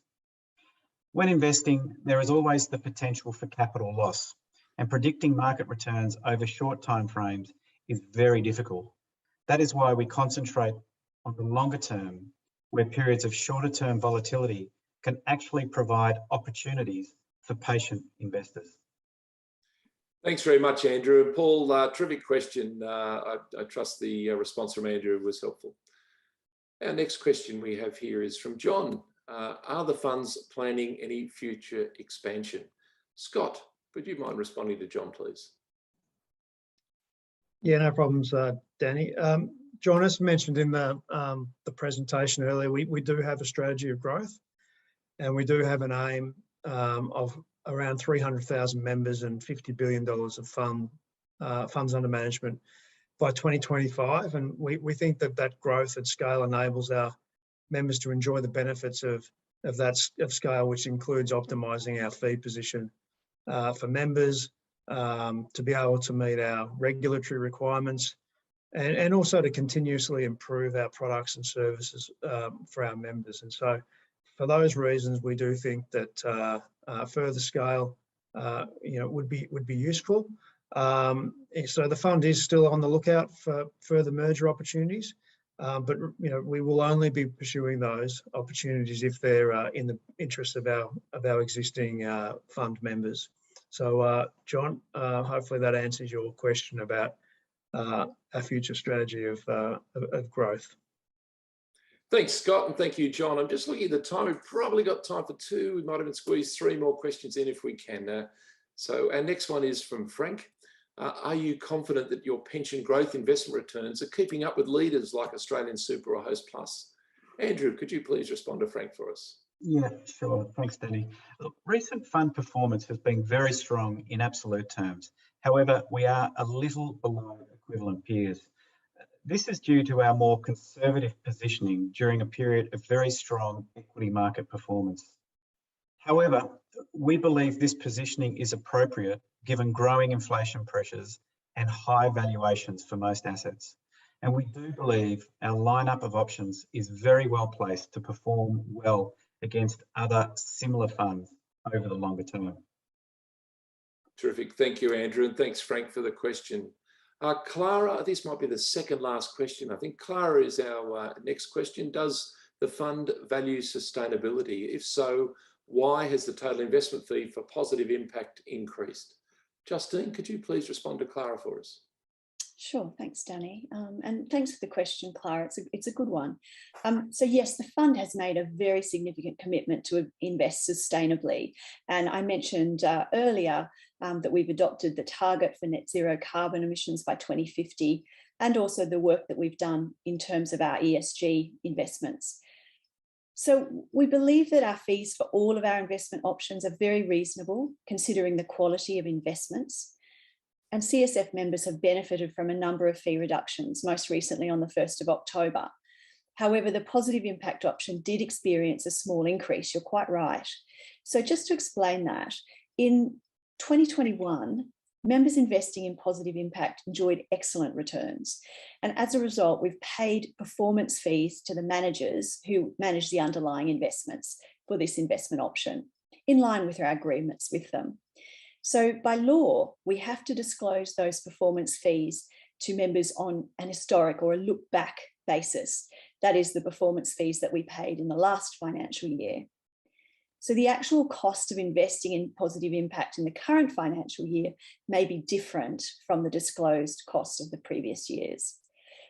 Speaker 5: When investing, there is always the potential for capital loss, and predicting market returns over short time frames is very difficult. That is why we concentrate on the longer term, where periods of shorter term volatility can actually provide opportunities for patient investors.
Speaker 1: Thanks very much, Andrew. And Paul, terrific question. I trust the response from Andrew was helpful. Our next question we have here is from John. Are the funds planning any future expansion? Scott, would you mind responding to John, please?
Speaker 3: Yeah, no problems, Danny. John, as mentioned in the presentation earlier, we do have a strategy of growth, and we do have an aim of around 300,000 members and $50 billion of funds under management by 2025. And we think that growth at scale enables our members to enjoy the benefits of scale, which includes optimising our fee position for members, to be able to meet our regulatory requirements, and also to continuously improve our products and services for our members. And so for those reasons, we do think that further scale would be useful. So the fund is still on the lookout for further merger opportunities, but we will only be pursuing those opportunities if they're in the interest of our existing fund members. So John, hopefully that answers your question about our future strategy of growth.
Speaker 1: Thanks, Scott, and thank you, John. I'm just looking at the time. We've probably got time for two. We might even squeeze three more questions in if we can. So our next one is from Frank. Are you confident that your pension growth investment returns are keeping up with leaders like Australian Super or Host Plus? Andrew, could you please respond to Frank for us?
Speaker 5: Yeah, sure. Thanks, Danny. Look, recent fund performance has been very strong in absolute terms. However, we are a little below equivalent peers. This is due to our more conservative positioning during a period of very strong equity market performance. However, we believe this positioning is appropriate given growing inflation pressures and high valuations for most assets. And we do believe our lineup of options is very well placed to perform well against other similar funds over the longer term.
Speaker 1: Terrific. Thank you, Andrew. And thanks, Frank, for the question. Clara, this might be the second last question. I think Clara is our next question. Does the fund value sustainability? If so, why has the total investment fee for positive impact increased? Justine, could you please respond to Clara for us?
Speaker 4: Sure, thanks, Danny. And thanks for the question, Clara. It's a good one. So yes, the fund has made a very significant commitment to invest sustainably. And I mentioned earlier that we've adopted the target for net zero carbon emissions by 2050, and also the work that we've done in terms of our ESG investments. So we believe that our fees for all of our investment options are very reasonable, considering the quality of investments. And CSF members have benefited from a number of fee reductions, most recently on the 1st of October. However, the positive impact option did experience a small increase, you're quite right. So just to explain that, in 2021, members investing in positive impact enjoyed excellent returns. And as a result, we've paid performance fees to the managers who manage the underlying investments for this investment option, in line with our agreements with them. So by law, we have to disclose those performance fees to members on an historic or a look back basis. That is the performance fees that we paid in the last financial year. So the actual cost of investing in positive impact in the current financial year may be different from the disclosed cost of the previous years.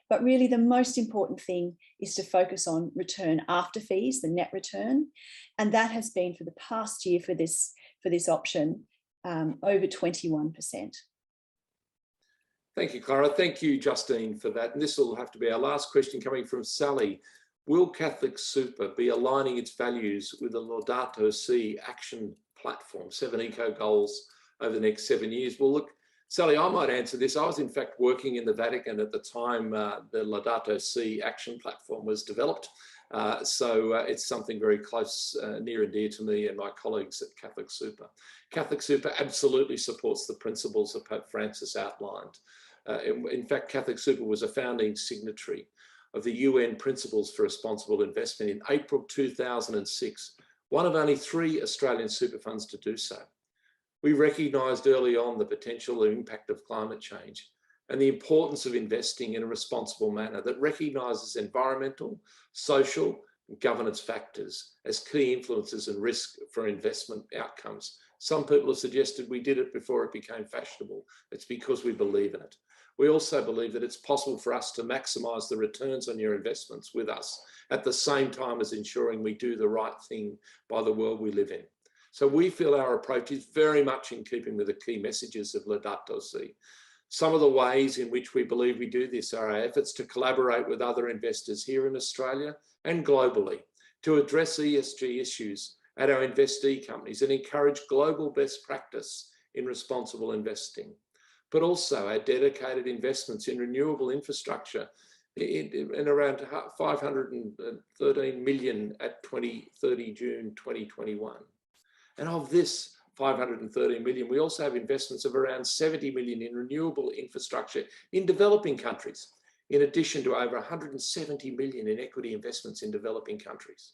Speaker 4: But really the most important thing is to focus on return after fees, the net return. And that has been for the past year for this option, over 21%.
Speaker 1: Thank you, Clara. Thank you, Justine, for that. And this will have to be our last question, coming from Sally. Will Catholic Super be aligning its values with the Laudato Si action platform, 7 eco goals over the next 7 years? Well, look, Sally, I might answer this. I was in fact working in the Vatican at the time the Laudato Si action platform was developed. So it's something very close, near and dear to me and my colleagues at Catholic Super. Catholic Super absolutely supports the principles that Pope Francis outlined. In fact, Catholic Super was a founding signatory of the UN Principles for Responsible Investment in April 2006, one of only 3 Australian super funds to do so. We recognised early on the potential and impact of climate change and the importance of investing in a responsible manner that recognises environmental, social, and governance factors as key influences and risk for investment outcomes. Some people have suggested we did it before it became fashionable. It's because we believe in it. We also believe that it's possible for us to maximise the returns on your investments with us at the same time as ensuring we do the right thing by the world we live in. So we feel our approach is very much in keeping with the key messages of Laudato Si. Some of the ways in which we believe we do this are our efforts to collaborate with other investors here in Australia and globally to address ESG issues at our investee companies and encourage global best practice in responsible investing, but also our dedicated investments in renewable infrastructure in around 513 million at 30 June 2021. And of this 530 million, we also have investments of around 70 million in renewable infrastructure in developing countries, in addition to over 170 million in equity investments in developing countries.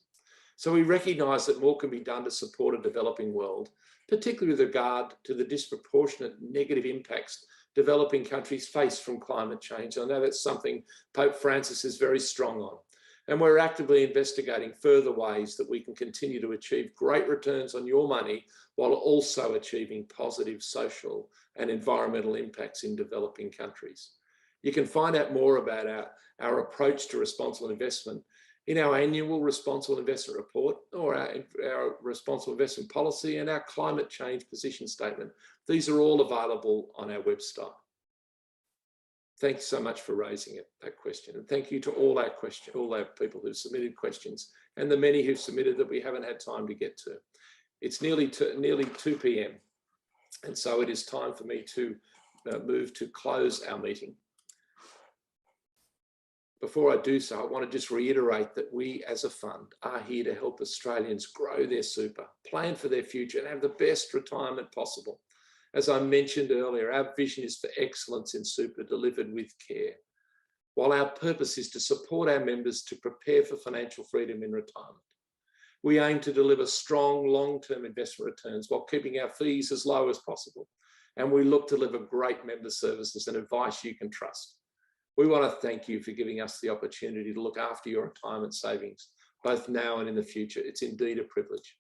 Speaker 1: So we recognise that more can be done to support a developing world, particularly with regard to the disproportionate negative impacts developing countries face from climate change. I know that's something Pope Francis is very strong on. And we're actively investigating further ways that we can continue to achieve great returns on your money while also achieving positive social and environmental impacts in developing countries. You can find out more about our approach to responsible investment in our annual responsible investment report, or our responsible investment policy, and our climate change position statement. These are all available on our website. Thanks so much for raising that question. And thank you to all our people who've submitted questions and the many who've submitted that we haven't had time to get to. It's nearly 2 p.m. And so it is time for me to move to close our meeting. Before I do so, I want to just reiterate that we as a fund are here to help Australians grow their super, plan for their future and have the best retirement possible. As I mentioned earlier, our vision is for excellence in super delivered with care, while our purpose is to support our members to prepare for financial freedom in retirement. We aim to deliver strong long-term investment returns while keeping our fees as low as possible. And we look to deliver great member services and advice you can trust. We want to thank you for giving us the opportunity to look after your retirement savings, both now and in the future. It's indeed a privilege.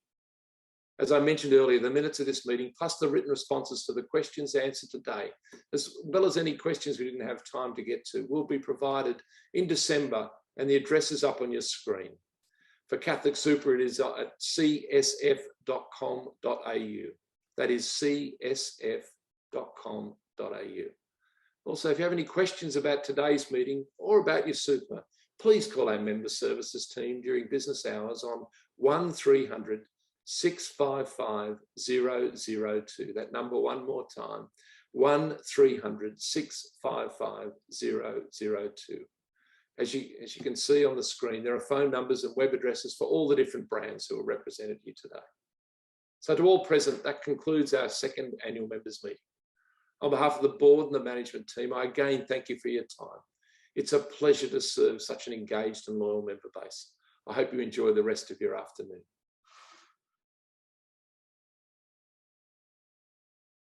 Speaker 1: As I mentioned earlier, the minutes of this meeting, plus the written responses to the questions answered today, as well as any questions we didn't have time to get to, will be provided in December, and the address is up on your screen. For Catholic Super, it is at csf.com.au. That is csf.com.au. Also, if you have any questions about today's meeting or about your super, please call our member services team during business hours on 1300 655 002. That number one more time, 1300 655 002. As you can see on the screen, there are phone numbers and web addresses for all the different brands who are represented here today. So to all present, that concludes our second annual members meeting. On behalf of the board and the management team, I again thank you for your time. It's a pleasure to serve such an engaged and loyal member base. I hope you enjoy the rest of your afternoon.